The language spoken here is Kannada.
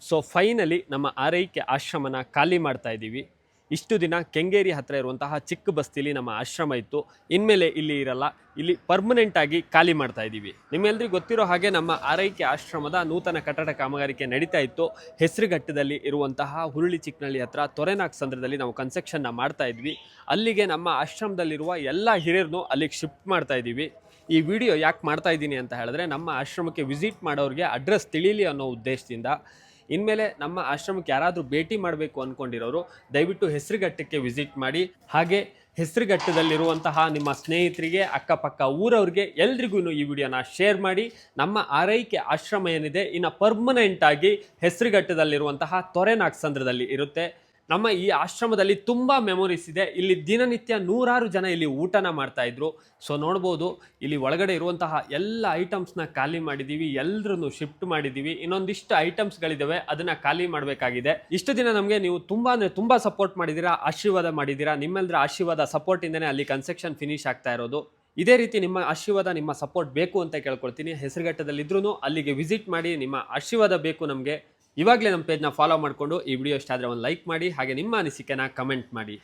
ಸೊ ಫೈನಲಿ ನಮ್ಮ ಆರೈಕೆ ಆಶ್ರಮನ ಖಾಲಿ ಮಾಡ್ತಾ ಇದ್ದೀವಿ. ಇಷ್ಟು ದಿನ ಕೆಂಗೇರಿ ಹತ್ತಿರ ಇರುವಂತಹ ಚಿಕ್ಕ ಬಸ್ತಿಲಿ ನಮ್ಮ ಆಶ್ರಮ ಇತ್ತು. ಇನ್ಮೇಲೆ ಇಲ್ಲಿ ಇರಲ್ಲ, ಇಲ್ಲಿ ಪರ್ಮನೆಂಟ್ ಆಗಿ ಖಾಲಿ ಮಾಡ್ತಾ ಇದ್ದೀವಿ. ನಿಮ್ಮೆಲ್ಲರಿಗೂ ಗೊತ್ತಿರೋ ಹಾಗೆ ನಮ್ಮ ಆರೈಕೆ ಆಶ್ರಮದ ನೂತನ ಕಟ್ಟಡ ಕಾಮಗಾರಿಕೆ ನಡೀತಾ ಇತ್ತು. ಹೆಸರುಘಟ್ಟದಲ್ಲಿ ಇರುವಂತಹ ಹುರುಳಿ ಚಿಕ್ಕನಹಳ್ಳಿ ಹತ್ರ ತೊರೆನಾಕ್ ಸಂದ್ರದಲ್ಲಿ ನಾವು ಕನ್ಸ್ಟ್ರಕ್ಷನ್ನ ಮಾಡ್ತಾ ಇದ್ವಿ. ಅಲ್ಲಿಗೆ ನಮ್ಮ ಆಶ್ರಮದಲ್ಲಿರುವ ಎಲ್ಲ ಹಿರಿಯರನ್ನು ಅಲ್ಲಿಗೆ ಶಿಫ್ಟ್ ಮಾಡ್ತಾ ಇದ್ದೀವಿ. ಈ ವಿಡಿಯೋ ಯಾಕೆ ಮಾಡ್ತಾ ಇದ್ದೀನಿ ಅಂತ ಹೇಳಿದ್ರೆ, ನಮ್ಮ ಆಶ್ರಮಕ್ಕೆ ವಿಸಿಟ್ ಮಾಡೋರಿಗೆ ಅಡ್ರೆಸ್ ತಿಳಿಯಲಿ ಅನ್ನೋ ಉದ್ದೇಶದಿಂದ. ಇನ್ಮೇಲೆ ನಮ್ಮ ಆಶ್ರಮಕ್ಕೆ ಯಾರಾದರೂ ಭೇಟಿ ಮಾಡಬೇಕು ಅಂದ್ಕೊಂಡಿರೋರು ದಯವಿಟ್ಟು ಹೆಸರುಘಟ್ಟಕ್ಕೆ ವಿಸಿಟ್ ಮಾಡಿ. ಹಾಗೆ ಹೆಸರುಘಟ್ಟದಲ್ಲಿರುವಂತಹ ನಿಮ್ಮ ಸ್ನೇಹಿತರಿಗೆ, ಅಕ್ಕಪಕ್ಕ ಊರವ್ರಿಗೆ ಎಲ್ರಿಗೂ ಈ ವಿಡಿಯೋನ ಶೇರ್ ಮಾಡಿ. ನಮ್ಮ ಆರೈಕೆ ಆಶ್ರಮ ಏನಿದೆ ಇನ್ನು ಪರ್ಮನೆಂಟ್ ಆಗಿ ಹೆಸರುಘಟ್ಟದಲ್ಲಿರುವಂತಹ ತೊರೆನಾಕ್ ಸಂದ್ರದಲ್ಲಿ ಇರುತ್ತೆ. ನಮ್ಮ ಈ ಆಶ್ರಮದಲ್ಲಿ ತುಂಬ ಮೆಮೊರೀಸ್ ಇದೆ. ಇಲ್ಲಿ ದಿನನಿತ್ಯ ನೂರಾರು ಜನ ಇಲ್ಲಿ ಊಟನ ಮಾಡ್ತಾ ಇದ್ರು. ಸೊ ನೋಡ್ಬೋದು, ಇಲ್ಲಿ ಒಳಗಡೆ ಇರುವಂತಹ ಎಲ್ಲ ಐಟಮ್ಸ್ನ ಖಾಲಿ ಮಾಡಿದ್ದೀವಿ, ಎಲ್ಲರನ್ನು ಶಿಫ್ಟ್ ಮಾಡಿದ್ದೀವಿ. ಇನ್ನೊಂದಿಷ್ಟು ಐಟಮ್ಸ್ಗಳಿದ್ದಾವೆ, ಅದನ್ನ ಖಾಲಿ ಮಾಡಬೇಕಾಗಿದೆ. ಇಷ್ಟು ದಿನ ನಮಗೆ ನೀವು ತುಂಬಾ ಅಂದರೆ ತುಂಬ ಸಪೋರ್ಟ್ ಮಾಡಿದ್ದೀರಾ, ಆಶೀರ್ವಾದ ಮಾಡಿದ್ದೀರಾ. ನಿಮ್ಮೆಲ್ಲರ ಆಶೀರ್ವಾದ ಸಪೋರ್ಟಿಂದನೇ ಅಲ್ಲಿ ಕನ್ಸ್ಟ್ರಕ್ಷನ್ ಫಿನಿಶ್ ಆಗ್ತಾ ಇರೋದು. ಇದೇ ರೀತಿ ನಿಮ್ಮ ಆಶೀರ್ವಾದ, ನಿಮ್ಮ ಸಪೋರ್ಟ್ ಬೇಕು ಅಂತ ಕೇಳ್ಕೊಳ್ತೀನಿ. ಹೆಸರುಘಟ್ಟದಲ್ಲಿದ್ರೂ ಅಲ್ಲಿಗೆ ವಿಸಿಟ್ ಮಾಡಿ, ನಿಮ್ಮ ಆಶೀರ್ವಾದ ಬೇಕು ನಮಗೆ. ಇವಾಗಲೇ ನಮ್ಮ ಪೇಜ್ನ ಫಾಲೋ ಮಾಡಿಕೊಂಡು ಈ ವಿಡಿಯೋ ಇಷ್ಟ ಆದರೆ ಒಂದು ಲೈಕ್ ಮಾಡಿ, ಹಾಗೆ ನಿಮ್ಮ ಅನಿಸಿಕೆನ ಕಮೆಂಟ್ ಮಾಡಿ.